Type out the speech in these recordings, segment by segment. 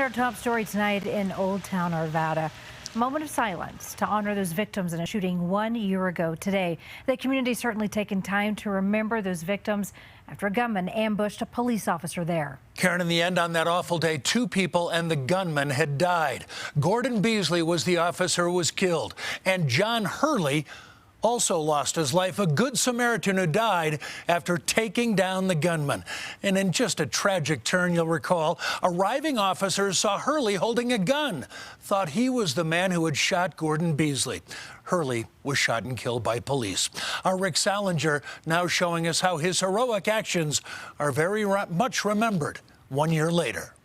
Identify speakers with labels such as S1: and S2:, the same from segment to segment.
S1: And our top story tonight in Olde Town Arvada. A moment of silence to honor those victims in a shooting 1 year ago today. The community certainly taking time to remember those victims after a gunman ambushed a police officer there.
S2: Karen, in the end, on that awful day, 2 people and the gunman had died. Gordon Beesley was the officer who was killed, and John Hurley also lost his life, a good Samaritan who died after taking down the gunman. And in just a tragic turn, you'll recall, arriving officers saw Hurley holding a gun, thought he was the man who had shot Gordon Beesley. Hurley was shot and killed by police. Our Rick Salinger now showing us how his heroic actions are very much remembered 1 year later.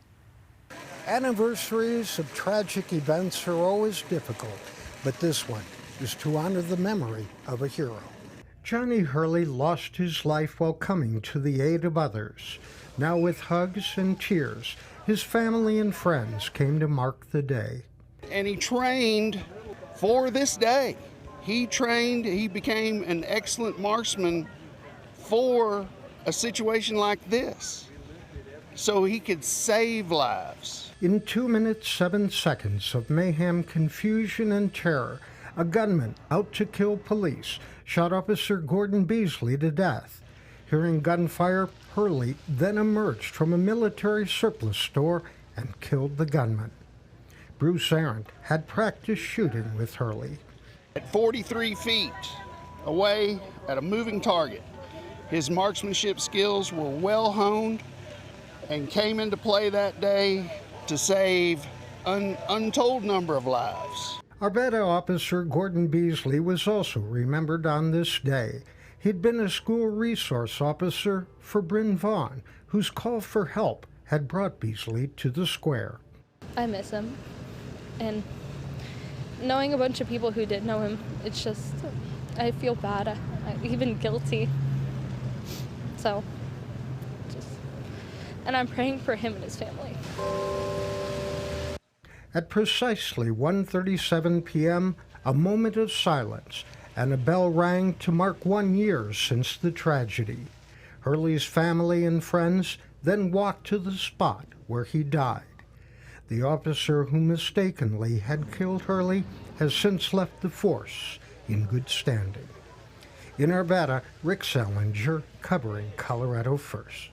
S3: Anniversaries of tragic events are always difficult, but this one is to honor the memory of a hero. Johnny Hurley lost his life while coming to the aid of others. Now with hugs and tears, his family and friends came to mark the day.
S4: And he trained for this day. He became an excellent marksman for a situation like this, so he could save lives.
S3: In 2 minutes, 7 seconds of mayhem, confusion, and terror, a gunman out to kill police shot Officer Gordon Beesley to death. Hearing gunfire, Hurley then emerged from a military surplus store and killed the gunman. Bruce Arendt had practiced shooting with Hurley.
S4: At 43 feet away at a moving target, his marksmanship skills were well honed and came into play that day to save an untold number of lives.
S3: Arvada officer Gordon Beesley was also remembered on this day. He'd been a school resource officer for Bryn Vaughn, whose call for help had brought Beesley to the square.
S5: I miss him, and knowing a bunch of people who did know him, it's just, I feel bad, even guilty. So, and I'm praying for him and his family.
S3: At precisely 1:37 p.m., a moment of silence, and a bell rang to mark 1 year since the tragedy. Hurley's family and friends then walked to the spot where he died. The officer who mistakenly had killed Hurley has since left the force in good standing. In Arvada, Rick Salinger, covering Colorado First.